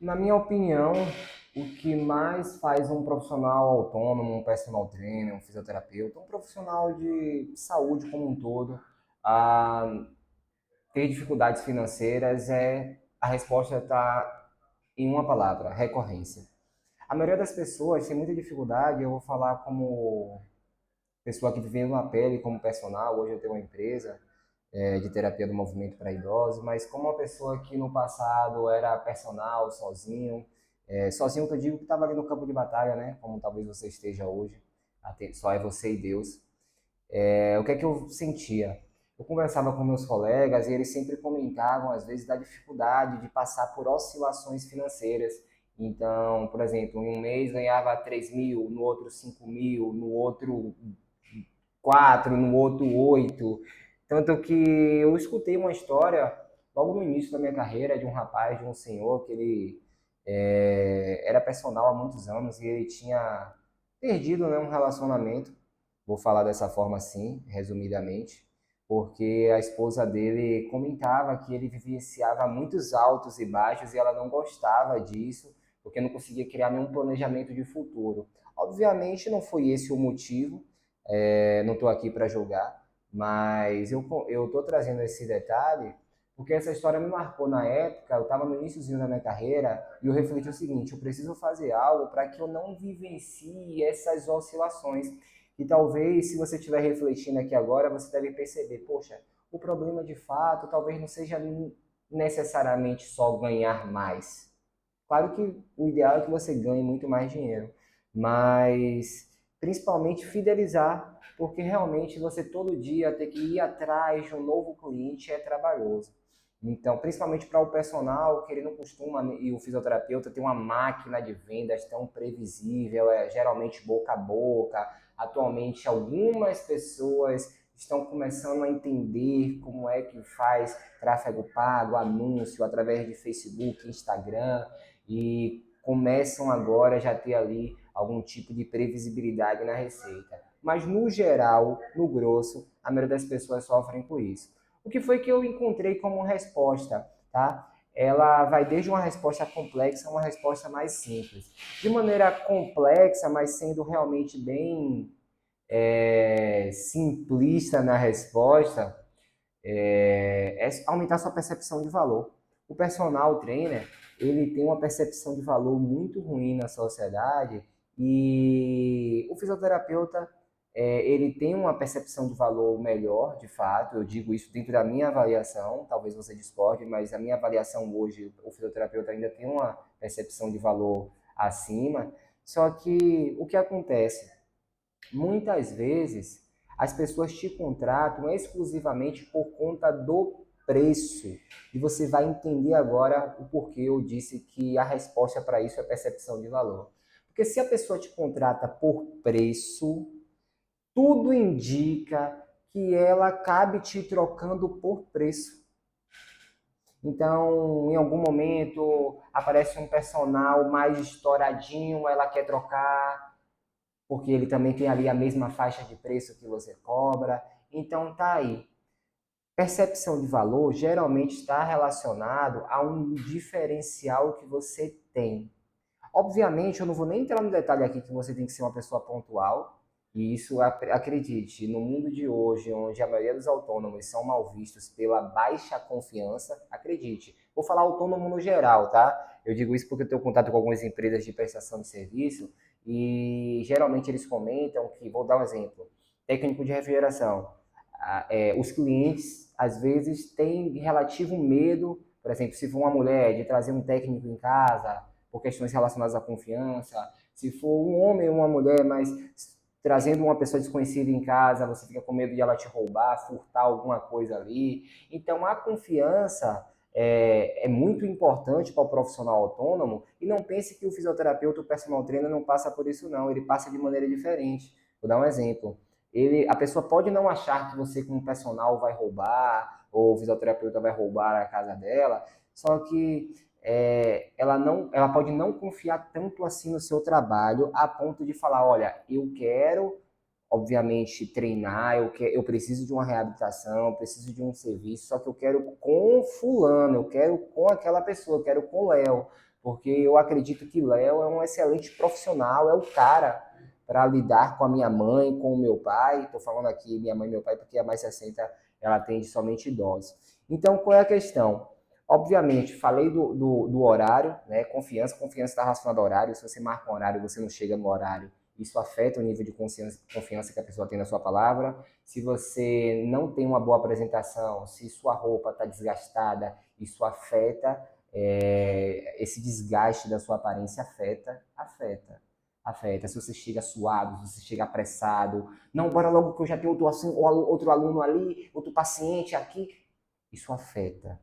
Na minha opinião, o que mais faz um profissional autônomo, um personal trainer, um fisioterapeuta, um profissional de saúde como um todo, a ter dificuldades financeiras é a resposta está em uma palavra: recorrência. A maioria das pessoas tem muita dificuldade. Eu vou falar como pessoa que vivendo na pele, como personal. Hoje eu tenho uma empresa de terapia do movimento para idosos, mas como uma pessoa que no passado era personal, sozinho, sozinho que eu digo que estava ali no campo de batalha, né? Como talvez você esteja hoje, só é você e Deus. O que é que eu sentia? Eu conversava com meus colegas e eles sempre comentavam, às vezes, da dificuldade de passar por oscilações financeiras. Então, por exemplo, em um mês ganhava 3 mil, no outro 5 mil, no outro 4, no outro 8. Tanto que eu escutei uma história logo no início da minha carreira de um rapaz, de um senhor, que ele era personal há muitos anos e ele tinha perdido, né, um relacionamento, vou falar dessa forma assim, resumidamente, porque a esposa dele comentava que ele vivenciava muitos altos e baixos e ela não gostava disso, porque não conseguia criar nenhum planejamento de futuro. Obviamente não foi esse o motivo, não estou aqui para julgar, mas eu estou trazendo esse detalhe porque essa história me marcou na época. Eu estava no iníciozinho da minha carreira e eu refleti o seguinte: eu preciso fazer algo para que eu não vivencie essas oscilações. E talvez, se você estiver refletindo aqui agora, você deve perceber, poxa, o problema de fato talvez não seja necessariamente só ganhar mais. Claro que o ideal é que você ganhe muito mais dinheiro, mas principalmente fidelizar, porque realmente você todo dia ter que ir atrás de um novo cliente é trabalhoso. Então, principalmente para o personal, que ele não costuma, e o fisioterapeuta tem uma máquina de vendas tão previsível, geralmente boca a boca. Atualmente, algumas pessoas estão começando a entender como é que faz tráfego pago, anúncio através de Facebook, Instagram, e começam agora já a ter ali algum tipo de previsibilidade na receita. Mas no geral, no grosso, a maioria das pessoas sofrem com isso. O que foi que eu encontrei como resposta, tá? Ela vai desde uma resposta complexa a uma resposta mais simples. De maneira complexa, mas sendo realmente bem simplista na resposta, é aumentar sua percepção de valor. O personal trainer, ele tem uma percepção de valor muito ruim na sociedade e o fisioterapeuta, ele tem uma percepção de valor melhor, de fato. Eu digo isso dentro da minha avaliação, talvez você discorde, mas a minha avaliação hoje, o fisioterapeuta ainda tem uma percepção de valor acima. Só que o que acontece? Muitas vezes as pessoas te contratam exclusivamente por conta do preço. E você vai entender agora o porquê eu disse que a resposta para isso é percepção de valor. Porque se a pessoa te contrata por preço, tudo indica que ela acabe te trocando por preço. Então, em algum momento aparece um personal mais estouradinho, ela quer trocar, porque ele também tem ali a mesma faixa de preço que você cobra. Então tá aí. Percepção de valor geralmente está relacionado a um diferencial que você tem. Obviamente, eu não vou nem entrar no detalhe aqui que você tem que ser uma pessoa pontual, e isso, acredite, no mundo de hoje, onde a maioria dos autônomos são mal vistos pela baixa confiança, acredite. Vou falar autônomo no geral, tá? Eu digo isso porque eu tenho contato com algumas empresas de prestação de serviço e geralmente eles comentam que, vou dar um exemplo, técnico de refrigeração. Os clientes, às vezes, têm relativo medo, por exemplo, se for uma mulher, de trazer um técnico em casa, por questões relacionadas à confiança. Se for um homem ou uma mulher, mas trazendo uma pessoa desconhecida em casa, você fica com medo de ela te roubar, furtar alguma coisa ali. Então, a confiança é muito importante para o profissional autônomo, e não pense que o fisioterapeuta, o personal trainer não passa por isso não, ele passa de maneira diferente. Vou dar um exemplo. A pessoa pode não achar que você como personal vai roubar, ou o fisioterapeuta vai roubar a casa dela, só que ela pode não confiar tanto assim no seu trabalho a ponto de falar, olha, eu quero obviamente, treinar, eu preciso de uma reabilitação, eu preciso de um serviço, só que eu quero com fulano, eu quero com aquela pessoa, eu quero com Léo, porque eu acredito que Léo é um excelente profissional, é o cara para lidar com a minha mãe, com o meu pai. Estou falando aqui minha mãe e meu pai porque a Mais 60 ela atende somente idosos. Então, qual é a questão? Obviamente, falei do horário, né? Confiança está relacionada ao horário. Se você marca um horário e você não chega no horário, isso afeta o nível de confiança que a pessoa tem na sua palavra. Se você não tem uma boa apresentação, se sua roupa está desgastada, isso afeta. Esse desgaste da sua aparência afeta. Se você chega suado, se você chega apressado, não, bora logo que eu já tenho outro aluno ali, outro paciente aqui, isso afeta.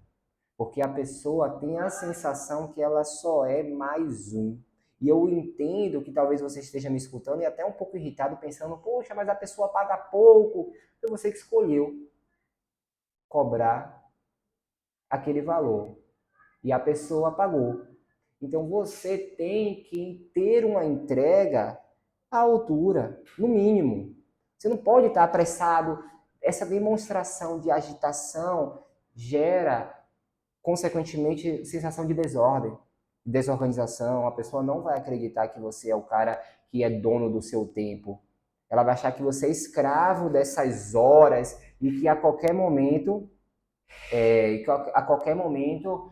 Porque a pessoa tem a sensação que ela só é mais um. E eu entendo que talvez você esteja me escutando e até um pouco irritado, pensando, poxa, mas a pessoa paga pouco. Foi você que escolheu cobrar aquele valor. E a pessoa pagou. Então você tem que ter uma entrega à altura, no mínimo. Você não pode estar apressado. Essa demonstração de agitação gera, consequentemente, sensação de desordem, desorganização. A pessoa não vai acreditar que você é o cara que é dono do seu tempo. Ela vai achar que você é escravo dessas horas e que a qualquer momento a qualquer momento,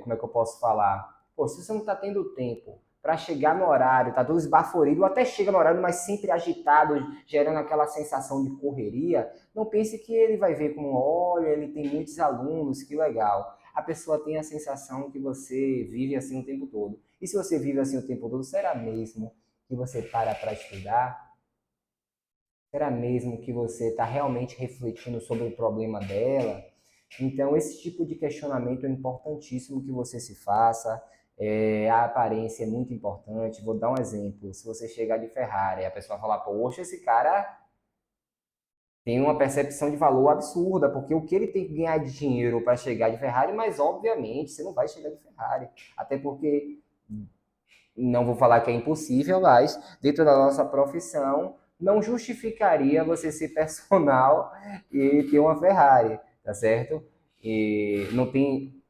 como é que eu posso falar? Pô, se você não está tendo tempo para chegar no horário, tá todo esbaforido, ou até chega no horário, mas sempre agitado, gerando aquela sensação de correria, não pense que ele vai ver como, olha, ele tem muitos alunos, que legal. A pessoa tem a sensação que você vive assim o tempo todo. E se você vive assim o tempo todo, será mesmo que você para estudar? Será mesmo que você está realmente refletindo sobre o problema dela? Então, esse tipo de questionamento é importantíssimo que você se faça. A aparência é muito importante. Vou dar um exemplo. Se você chegar de Ferrari, a pessoa falar, poxa, esse cara tem uma percepção de valor absurda, porque o que ele tem que ganhar de dinheiro para chegar de Ferrari, mas obviamente você não vai chegar de Ferrari. Até porque não vou falar que é impossível, mas dentro da nossa profissão, não justificaria você ser personal e ter uma Ferrari, tá certo? E não tem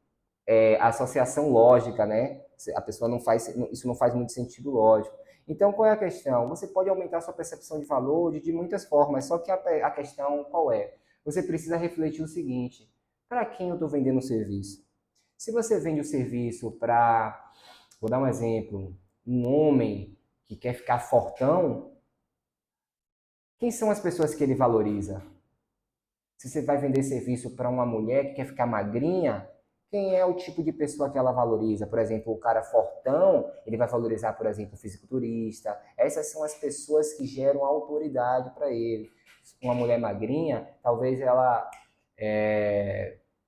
associação lógica, né? A pessoa não faz, isso não faz muito sentido lógico. Então, qual é a questão? Você pode aumentar sua percepção de valor de muitas formas, só que a questão qual é? Você precisa refletir o seguinte: para quem eu estou vendendo o serviço? Se você vende o serviço para, vou dar um exemplo, um homem que quer ficar fortão, quem são as pessoas que ele valoriza? Se você vai vender serviço para uma mulher que quer ficar magrinha, quem é o tipo de pessoa que ela valoriza? Por exemplo, o cara fortão, ele vai valorizar, por exemplo, o fisiculturista. Essas são as pessoas que geram autoridade para ele. Uma mulher magrinha, talvez ela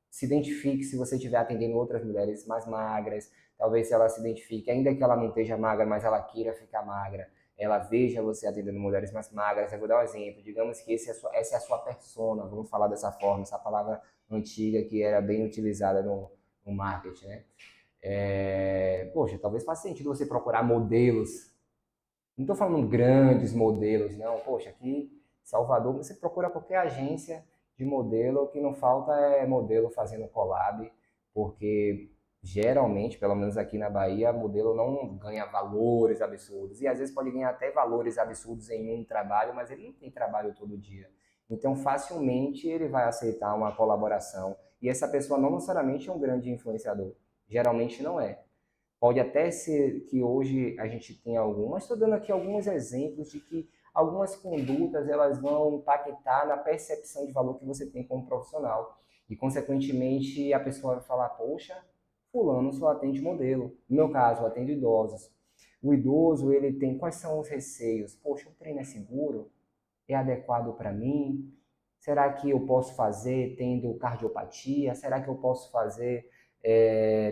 se identifique se você estiver atendendo outras mulheres mais magras. Talvez ela se identifique, ainda que ela não esteja magra, mas ela queira ficar magra. Ela veja você atendendo mulheres mais magras. Eu vou dar um exemplo. Digamos que essa é a sua persona, vamos falar dessa forma, essa palavra antiga que era bem utilizada no marketing, né? Poxa, talvez faça sentido você procurar modelos. Não estou falando grandes modelos, não. Poxa, aqui em Salvador você procura qualquer agência de modelo, o que não falta é modelo fazendo collab, porque geralmente, pelo menos aqui na Bahia, modelo não ganha valores absurdos. E às vezes pode ganhar até valores absurdos em um trabalho, mas ele não tem trabalho todo dia. Então, facilmente ele vai aceitar uma colaboração. E essa pessoa não necessariamente é um grande influenciador. Geralmente não é. Pode até ser que hoje a gente tenha algumas, estou dando aqui alguns exemplos de que algumas condutas elas vão impactar na percepção de valor que você tem como profissional. E, consequentemente, a pessoa vai falar, poxa, fulano só atende modelo. No meu caso, eu atendo idosos. O idoso, ele tem quais são os receios? Poxa, o treino é seguro? É adequado para mim? Será que eu posso fazer tendo cardiopatia? Será que eu posso fazer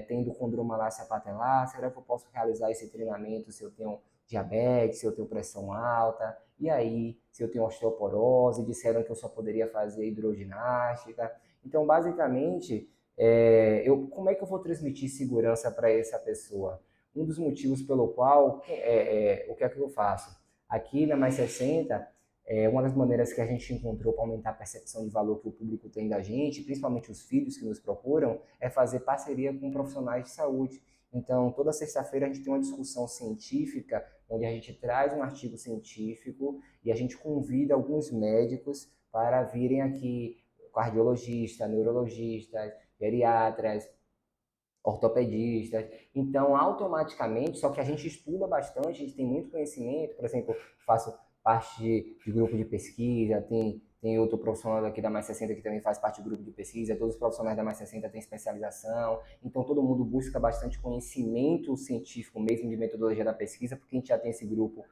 tendo condromalácia patelar? Será que eu posso realizar esse treinamento se eu tenho diabetes, se eu tenho pressão alta? E aí, se eu tenho osteoporose? Disseram que eu só poderia fazer hidroginástica. Então, basicamente, como é que eu vou transmitir segurança para essa pessoa? Um dos motivos pelo qual, o que é que eu faço? Aqui na Mais 60, uma das maneiras que a gente encontrou para aumentar a percepção de valor que o público tem da gente, principalmente os filhos que nos procuram, é fazer parceria com profissionais de saúde. Então, toda sexta-feira a gente tem uma discussão científica, onde a gente traz um artigo científico e a gente convida alguns médicos para virem aqui, cardiologistas, neurologistas, geriatras, ortopedistas. Então, automaticamente, só que a gente estuda bastante, a gente tem muito conhecimento, por exemplo, faço parte de grupo de pesquisa, tem outro profissional aqui da Mais 60 que também faz parte do grupo de pesquisa, todos os profissionais da Mais 60 têm especialização, então todo mundo busca bastante conhecimento científico mesmo de metodologia da pesquisa, porque a gente já tem esse grupo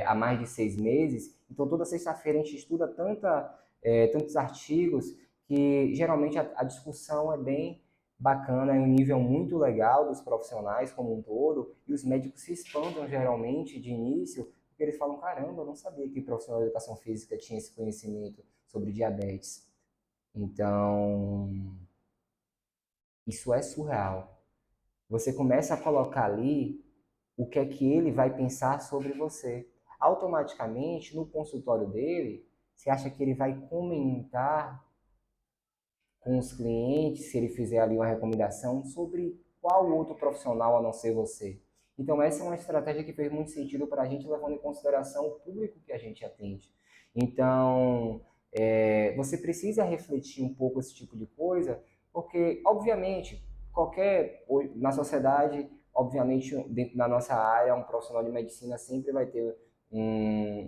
há mais de 6 meses, então toda sexta-feira a gente estuda tantos artigos que geralmente a discussão é bem bacana, é um nível muito legal dos profissionais como um todo, e os médicos se espantam geralmente de início, porque eles falam, caramba, eu não sabia que profissional de educação física tinha esse conhecimento sobre diabetes. Então, isso é surreal. Você começa a colocar ali o que é que ele vai pensar sobre você. Automaticamente, no consultório dele, você acha que ele vai comentar com os clientes, se ele fizer ali uma recomendação, sobre qual outro profissional a não ser você. Então, essa é uma estratégia que fez muito sentido para a gente, levando em consideração o público que a gente atende. Então, você precisa refletir um pouco esse tipo de coisa, porque, obviamente, na sociedade, obviamente, dentro da nossa área, um profissional de medicina sempre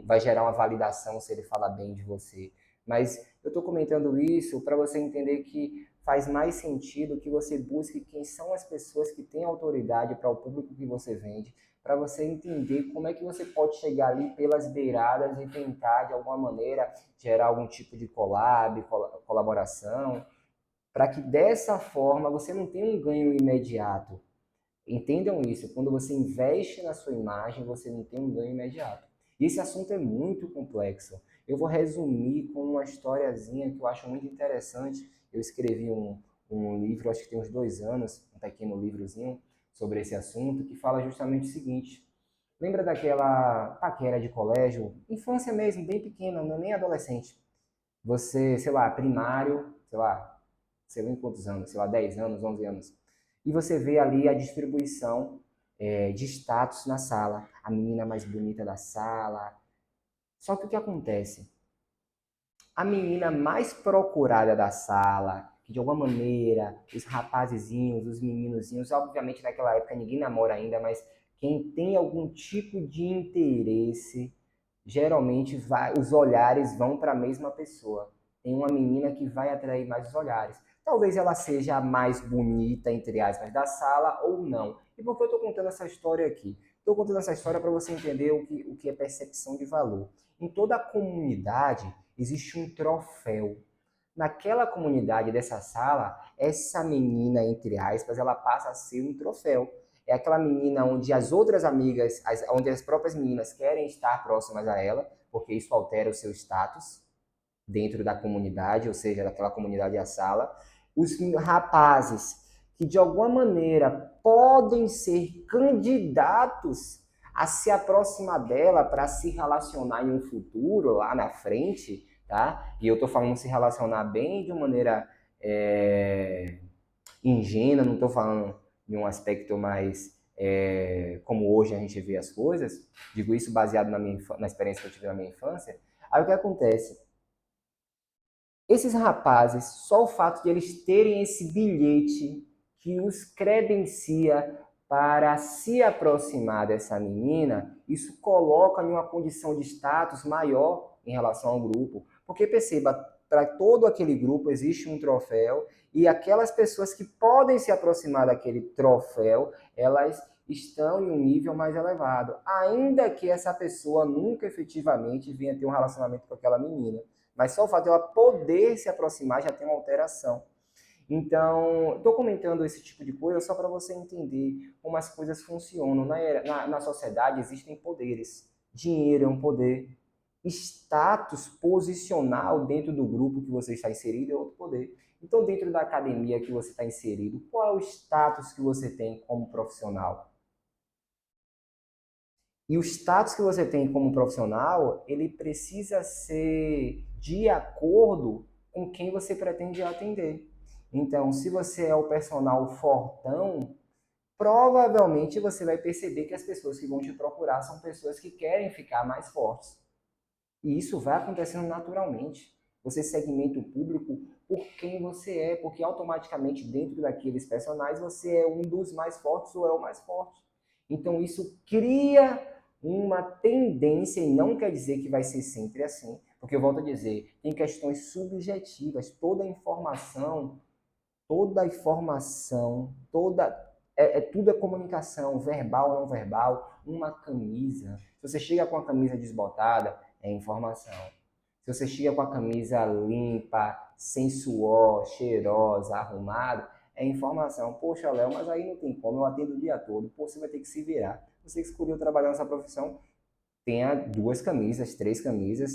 vai gerar uma validação se ele falar bem de você. Mas eu estou comentando isso para você entender que faz mais sentido que você busque quem são as pessoas que têm autoridade para o público que você vende, para você entender como é que você pode chegar ali pelas beiradas e tentar, de alguma maneira, gerar algum tipo de colaboração, para que dessa forma você não tenha um ganho imediato. Entendam isso, quando você investe na sua imagem, você não tem um ganho imediato. E esse assunto é muito complexo. Eu vou resumir com uma historiazinha que eu acho muito interessante. Eu escrevi um livro, acho que tem uns 2 anos, um pequeno livrozinho sobre esse assunto, que fala justamente o seguinte. Lembra daquela paquera de colégio? Infância mesmo, bem pequena, não é nem adolescente. Você, sei lá, primário, sei lá em quantos anos, sei lá, 10 anos, 11 anos. E você vê ali a distribuição de status na sala. A menina mais bonita da sala. Só que o que acontece? A menina mais procurada da sala, que de alguma maneira, os rapazezinhos, os meninozinhos, obviamente naquela época ninguém namora ainda, mas quem tem algum tipo de interesse, geralmente os olhares vão para a mesma pessoa. Tem uma menina que vai atrair mais os olhares. Talvez ela seja a mais bonita, entre aspas, da sala ou não. E por que eu estou contando essa história aqui? Estou contando essa história para você entender o que é percepção de valor. Em toda a comunidade existe um troféu. Naquela comunidade dessa sala, essa menina, entre aspas, ela passa a ser um troféu. É aquela menina onde as outras amigas, onde as próprias meninas querem estar próximas a ela, porque isso altera o seu status dentro da comunidade, ou seja, daquela comunidade a sala. Os rapazes que de alguma maneira podem ser candidatos a se aproximar dela para se relacionar em um futuro, lá na frente, tá? E eu estou falando se relacionar bem de uma maneira ingênua, não estou falando de um aspecto mais como hoje a gente vê as coisas, digo isso baseado na experiência que eu tive na minha infância. Aí o que acontece? Esses rapazes, só o fato de eles terem esse bilhete que os credencia para se aproximar dessa menina, isso coloca em uma condição de status maior em relação ao grupo. Porque perceba, para todo aquele grupo existe um troféu e aquelas pessoas que podem se aproximar daquele troféu, elas estão em um nível mais elevado, ainda que essa pessoa nunca efetivamente venha ter um relacionamento com aquela menina. Mas só o fato de ela poder se aproximar já tem uma alteração. Então, estou comentando esse tipo de coisa só para você entender como as coisas funcionam. Na sociedade existem poderes. Dinheiro é um poder. Status posicional dentro do grupo que você está inserido é outro poder. Então, dentro da academia que você está inserido, qual é o status que você tem como profissional? E o status que você tem como profissional, ele precisa ser de acordo com quem você pretende atender. Então, se você é o personal fortão, provavelmente você vai perceber que as pessoas que vão te procurar são pessoas que querem ficar mais fortes. E isso vai acontecendo naturalmente. Você segmenta o público por quem você é, porque automaticamente dentro daqueles personagens você é um dos mais fortes ou é o mais forte. Então isso cria uma tendência, e não quer dizer que vai ser sempre assim, porque eu volto a dizer, tem questões subjetivas, tudo é comunicação, verbal ou não verbal. Uma camisa, se você chega com a camisa desbotada, é informação. Se você chega com a camisa limpa, sem suor, cheirosa, arrumada, é informação. Poxa, Léo, mas aí não tem como, eu atendo o dia todo. Pô, você vai ter que se virar. Você que escolheu trabalhar nessa profissão, tenha 2 camisas, 3 camisas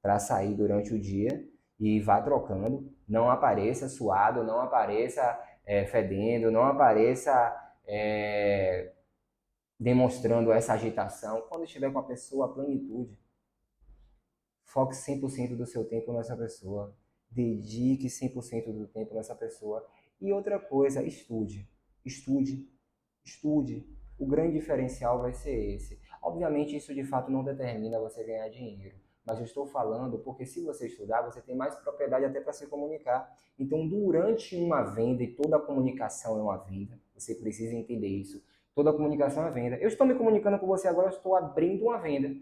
para sair durante o dia e vá trocando. Não apareça suado, não apareça fedendo, não apareça é, demonstrando essa agitação. Quando estiver com a pessoa, a plenitude. Foque 100% do seu tempo nessa pessoa. Dedique 100% do tempo nessa pessoa. E outra coisa, estude. Estude. Estude. O grande diferencial vai ser esse. Obviamente, isso de fato não determina você ganhar dinheiro. Mas eu estou falando porque se você estudar, você tem mais propriedade até para se comunicar. Então, durante uma venda, e toda comunicação é uma venda, você precisa entender isso. Toda comunicação é venda. Eu estou me comunicando com você agora, eu estou abrindo uma venda.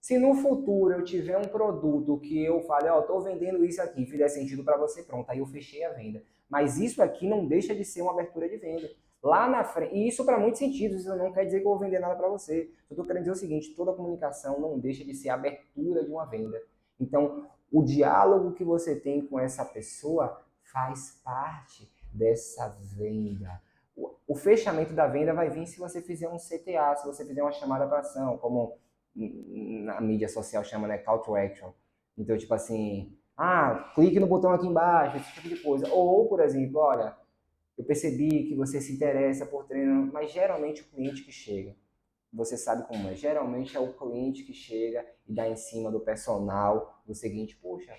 Se no futuro eu tiver um produto que eu fale, ó, estou vendendo isso aqui, fizer sentido para você, pronto, aí eu fechei a venda. Mas isso aqui não deixa de ser uma abertura de venda. Lá na frente, e isso para muitos sentidos, isso não quer dizer que eu vou vender nada para você. Eu estou querendo dizer o seguinte, toda comunicação não deixa de ser a abertura de uma venda. Então, o diálogo que você tem com essa pessoa faz parte dessa venda. O fechamento da venda vai vir se você fizer um CTA, se você fizer uma chamada para ação, como na mídia social chama, né, call to action. Então, tipo assim, clique no botão aqui embaixo, esse tipo de coisa. Ou, por exemplo, olha, eu percebi que você se interessa por treino, mas geralmente o cliente que chega, você sabe como é, geralmente é o cliente que chega e dá em cima do personal, do seguinte, poxa,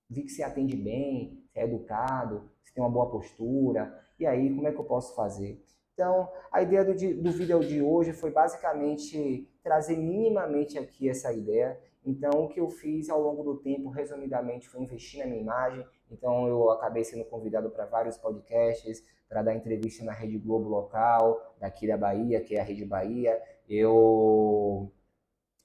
vi que você atende bem, você é educado, você tem uma boa postura, e aí como é que eu posso fazer? Então, a ideia do vídeo de hoje foi basicamente trazer minimamente aqui essa ideia. Então, o que eu fiz ao longo do tempo, resumidamente, foi investir na minha imagem. Então, eu acabei sendo convidado para vários podcasts, para dar entrevista na Rede Globo local, daqui da Bahia, que é a Rede Bahia. Eu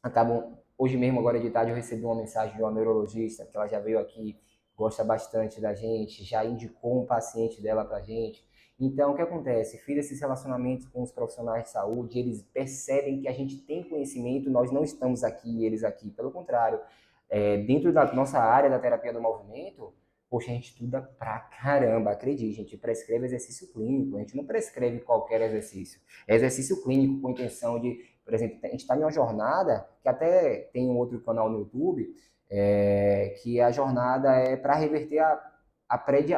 acabo hoje mesmo, agora de tarde, eu recebi uma mensagem de uma neurologista, que ela já veio aqui, gosta bastante da gente, já indicou um paciente dela pra gente. Então, o que acontece? Fiz esses relacionamentos com os profissionais de saúde, eles percebem que a gente tem conhecimento, nós não estamos aqui, eles aqui. Pelo contrário, dentro da nossa área da terapia do movimento, poxa, a gente estuda pra caramba, acredite, a gente prescreve exercício clínico, a gente não prescreve qualquer exercício. É exercício clínico com intenção de, por exemplo, a gente está em uma jornada, que até tem um outro canal no YouTube, que a jornada é para reverter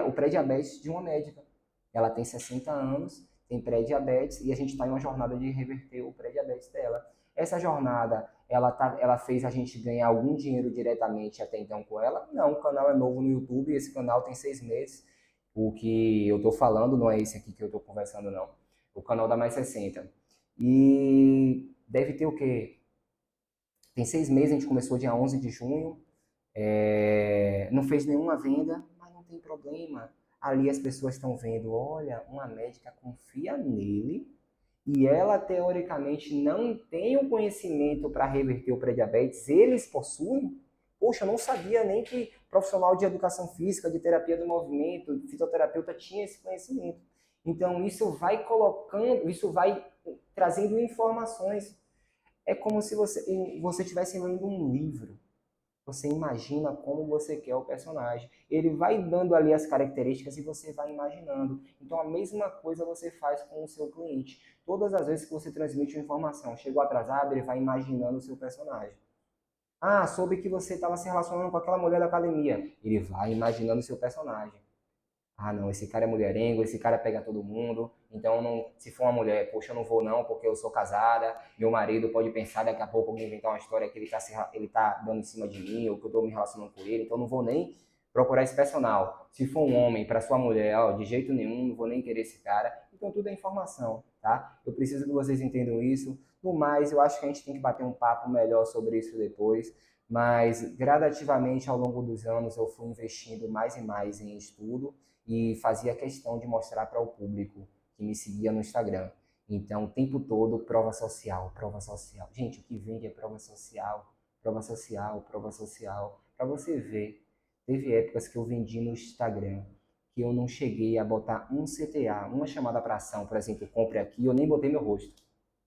o pré-diabetes de uma médica. Ela tem 60 anos, tem pré-diabetes, e a gente está em uma jornada de reverter o pré-diabetes dela. Essa jornada, ela fez a gente ganhar algum dinheiro diretamente até então com ela? Não, o canal é novo no YouTube, esse canal tem 6 meses. O que eu estou falando não é esse aqui que eu estou conversando, não. O canal dá mais 60. E deve ter o quê? Tem 6 meses, a gente começou dia 11 de junho, não fez nenhuma venda, mas não tem problema. Ali as pessoas estão vendo, olha, uma médica confia nele e ela teoricamente não tem o conhecimento para reverter o pré-diabetes, eles possuem. Poxa, eu não sabia nem que profissional de educação física, de terapia do movimento, de fisioterapeuta tinha esse conhecimento. Então isso vai colocando, isso vai trazendo informações. É como se você estivesse lendo um livro. Você imagina como você quer o personagem. Ele vai dando ali as características e você vai imaginando. Então a mesma coisa você faz com o seu cliente. Todas as vezes que você transmite uma informação, chegou atrasado, ele vai imaginando o seu personagem. Soube que você estava se relacionando com aquela mulher da academia. Ele vai imaginando o seu personagem. Ah, não, esse cara é mulherengo, esse cara pega todo mundo, então não, se for uma mulher, poxa, eu não vou não, porque eu sou casada, meu marido pode pensar daqui a pouco alguém inventar uma história que ele tá dando em cima de mim, ou que eu tô me relacionando com ele, então eu não vou nem procurar esse personal. Se for um homem para sua mulher, ó, de jeito nenhum, não vou nem querer esse cara. Então tudo é informação, tá? Eu preciso que vocês entendam isso. No mais, eu acho que a gente tem que bater um papo melhor sobre isso depois, mas gradativamente ao longo dos anos eu fui investindo mais e mais em estudo e fazia questão de mostrar para o público que me seguia no Instagram. Então, o tempo todo, prova social, prova social. Gente, o que vende é prova social, prova social, prova social. Para você ver, teve épocas que eu vendi no Instagram que eu não cheguei a botar um CTA, uma chamada para ação, por exemplo, compre aqui, eu nem botei meu rosto.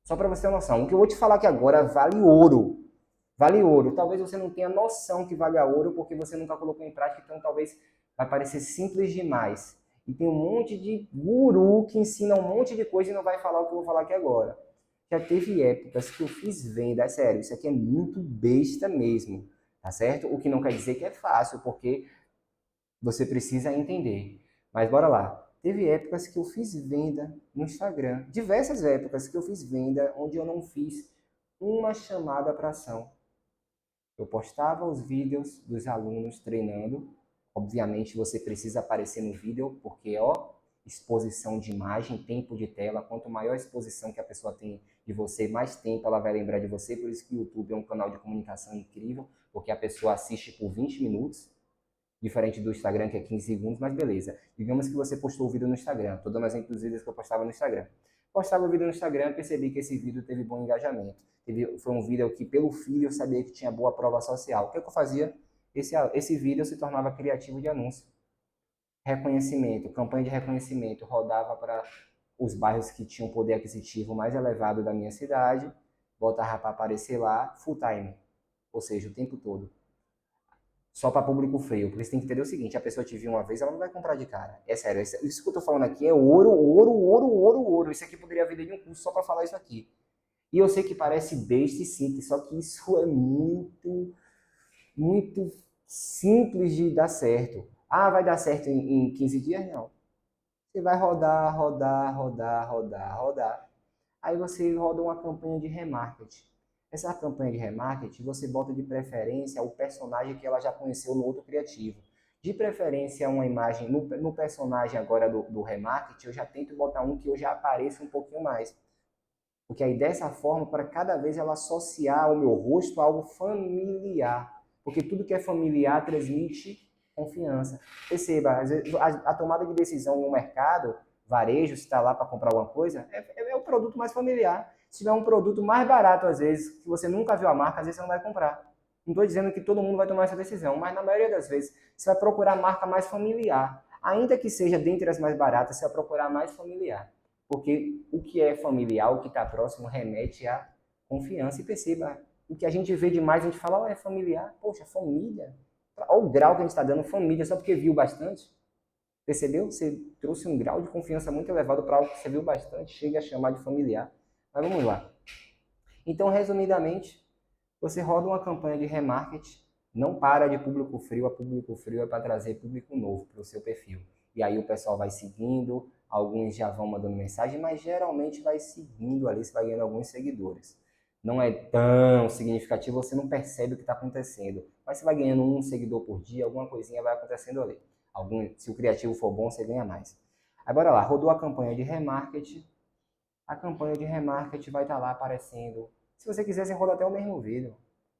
Só para você ter noção. O que eu vou te falar aqui agora vale ouro. Vale ouro. Talvez você não tenha noção que vale a ouro porque você nunca colocou em prática, então talvez vai parecer simples demais. E tem um monte de guru que ensina um monte de coisa e não vai falar o que eu vou falar aqui agora. Já teve épocas que eu fiz venda, é sério, isso aqui é muito besta mesmo, tá certo? O que não quer dizer que é fácil, porque você precisa entender. Mas bora lá. Teve épocas que eu fiz venda no Instagram, diversas épocas que eu fiz venda onde eu não fiz uma chamada para ação. Eu postava os vídeos dos alunos treinando. Obviamente você precisa aparecer no vídeo, porque ó, exposição de imagem, tempo de tela, quanto maior a exposição que a pessoa tem de você, mais tempo ela vai lembrar de você. Por isso que o YouTube é um canal de comunicação incrível, porque a pessoa assiste por 20 minutos, diferente do Instagram que é 15 segundos, mas beleza. Digamos que você postou o vídeo no Instagram. Estou dando exemplo dos vídeos que eu postava no Instagram. Postava o vídeo no Instagram, percebi que esse vídeo teve bom engajamento. Foi um vídeo que, pelo filho, eu sabia que tinha boa prova social. O que eu fazia? Esse vídeo se tornava criativo de anúncio. Reconhecimento, campanha de reconhecimento, rodava para os bairros que tinham poder aquisitivo mais elevado da minha cidade, botava para aparecer lá, full time, ou seja, o tempo todo. Só para público freio, porque você tem que entender o seguinte, a pessoa te viu uma vez, ela não vai comprar de cara. É sério, isso que eu tô falando aqui é ouro, ouro, ouro, ouro, ouro. Isso aqui poderia vender de um curso só para falar isso aqui. E eu sei que parece besta e simples, só que isso é muito, muito simples de dar certo. Ah, vai dar certo em 15 dias? Não. Você vai rodar, rodar, rodar, rodar, rodar. Aí você roda uma campanha de remarketing. Essa campanha de remarketing, você bota de preferência o personagem que ela já conheceu no outro criativo. De preferência, uma imagem no personagem agora do remarketing, eu já tento botar um que eu já apareça um pouquinho mais. Porque aí dessa forma, para cada vez ela associar o meu rosto a algo familiar. Porque tudo que é familiar transmite confiança. Perceba, às vezes, a tomada de decisão no mercado, varejo, se está lá para comprar alguma coisa, é o produto mais familiar. Se tiver um produto mais barato, às vezes, que você nunca viu a marca, às vezes você não vai comprar. Não estou dizendo que todo mundo vai tomar essa decisão, mas na maioria das vezes você vai procurar a marca mais familiar. Ainda que seja dentre as mais baratas, você vai procurar a mais familiar. Porque o que é familiar, o que está próximo, remete à confiança. E perceba, o que a gente vê demais, a gente fala, oh, é familiar, poxa, família. Olha o grau que a gente está dando, família, só porque viu bastante. Percebeu? Você trouxe um grau de confiança muito elevado para algo que você viu bastante, chega a chamar de familiar. Mas vamos lá. Então, resumidamente, você roda uma campanha de remarketing, não para de público frio a público frio, é para trazer público novo para o seu perfil. E aí o pessoal vai seguindo, alguns já vão mandando mensagem, mas geralmente vai seguindo ali, você vai ganhando alguns seguidores. Não é tão significativo, você não percebe o que está acontecendo, mas você vai ganhando um seguidor por dia, alguma coisinha vai acontecendo ali. Se o criativo for bom, você ganha mais. Aí bora lá, rodou a campanha de remarketing, a campanha de remarketing vai estar lá aparecendo. Se você quiser, você roda até o mesmo vídeo,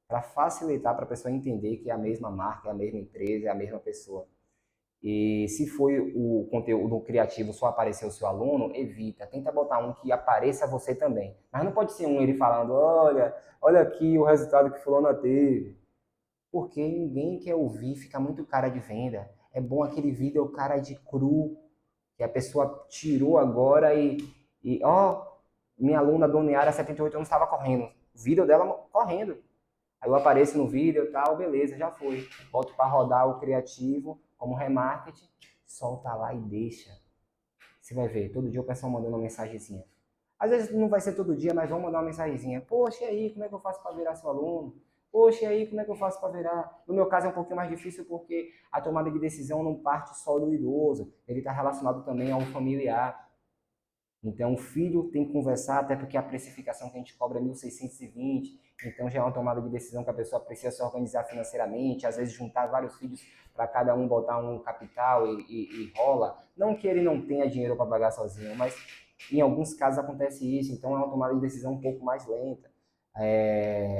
para facilitar para a pessoa entender que é a mesma marca, é a mesma empresa, é a mesma pessoa. E se foi o conteúdo criativo só aparecer o seu aluno, evita. Tenta botar um que apareça você também. Mas não pode ser um ele falando, olha, olha aqui o resultado que fulana teve. Porque ninguém quer ouvir, fica muito cara de venda. É bom aquele vídeo, o cara de cru, que a pessoa tirou agora e ó, minha aluna Dona Yara, 78 anos, estava correndo. O vídeo dela correndo. Aí eu apareço no vídeo e tal, beleza, já foi. Volto para rodar o criativo como remarketing, solta lá e deixa. Você vai ver, todo dia o pessoal mandando uma mensagenzinha. Às vezes não vai ser todo dia, mas vão mandar uma mensagenzinha. Poxa, e aí, como é que eu faço para virar seu aluno? Poxa, e aí como é que eu faço para virar? No meu caso é um pouquinho mais difícil porque a tomada de decisão não parte só do idoso, ele está relacionado também ao familiar. Então, o filho tem que conversar, até porque a precificação que a gente cobra é 1.620, então já é uma tomada de decisão que a pessoa precisa se organizar financeiramente, às vezes juntar vários filhos para cada um botar um capital e rola. Não que ele não tenha dinheiro para pagar sozinho, mas em alguns casos acontece isso, então é uma tomada de decisão um pouco mais lenta.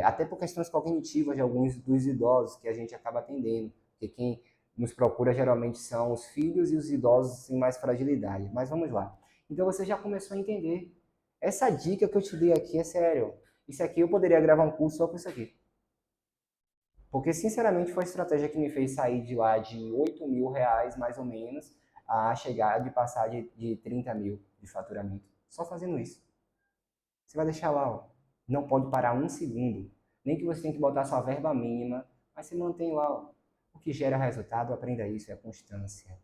Até por questões cognitivas de alguns dos idosos que a gente acaba atendendo, porque quem nos procura geralmente são os filhos e os idosos em mais fragilidade. Mas vamos lá. Então você já começou a entender. Essa dica que eu te dei aqui é sério. Isso aqui eu poderia gravar um curso só com isso aqui. Porque, sinceramente, foi a estratégia que me fez sair de lá de R$ 8.000, mais ou menos, a chegar de passar de 30 mil de faturamento. Só fazendo isso. Você vai deixar lá, ó. Não pode parar um segundo. Nem que você tenha que botar sua verba mínima, mas você mantém lá, ó. O que gera resultado, aprenda isso, é a constância.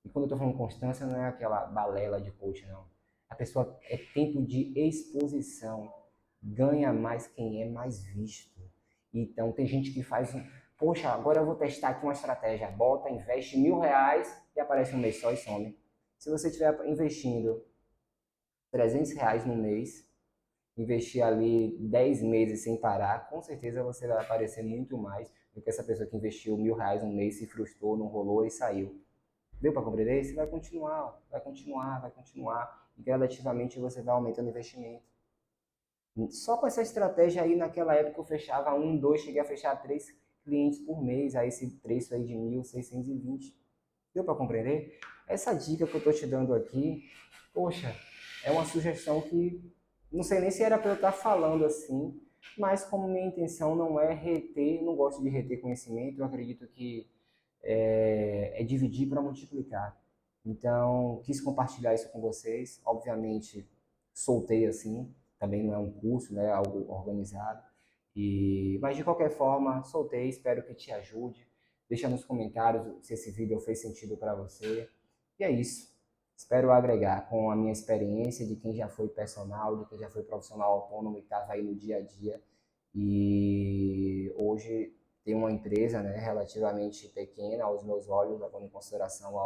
E quando eu estou falando constância, não é aquela balela de coach, não. A pessoa é tempo de exposição. Ganha mais quem é mais visto. Então, tem gente que faz um. Poxa, agora eu vou testar aqui uma estratégia. Bota, investe R$ 1.000 e aparece um mês só e some. Se você estiver investindo R$ 300 no mês, investir ali 10 meses sem parar, com certeza você vai aparecer muito mais do que essa pessoa que investiu R$ 1.000 um mês, se frustrou, não rolou e saiu. Deu para compreender? Você vai continuar, vai continuar, vai continuar. E gradativamente você vai aumentando o investimento. Só com essa estratégia aí, naquela época eu fechava um, dois, cheguei a fechar três clientes por mês, aí esse preço aí de 1.620. Deu para compreender? Essa dica que eu estou te dando aqui, poxa, é uma sugestão que não sei nem se era para eu estar falando assim, mas como minha intenção não é reter, não gosto de reter conhecimento, eu acredito que é dividir para multiplicar. Então, quis compartilhar isso com vocês. Obviamente, soltei assim, também não é um curso, né, é algo organizado. Mas de qualquer forma, soltei, espero que te ajude. Deixa nos comentários se esse vídeo fez sentido para você. E é isso. Espero agregar com a minha experiência de quem já foi personal, de quem já foi profissional autônomo e estava aí no dia a dia. E hoje tem uma empresa, né, relativamente pequena aos meus olhos, levando em consideração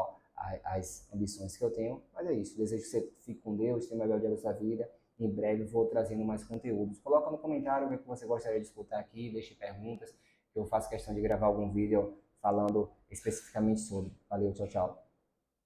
as ambições que eu tenho. Mas é isso. Desejo que você fique com Deus, tenha o melhor dia da sua vida. Em breve vou trazendo mais conteúdos. Coloca no comentário o que você gostaria de escutar aqui, deixe perguntas, que eu faço questão de gravar algum vídeo falando especificamente sobre. Valeu, tchau, tchau.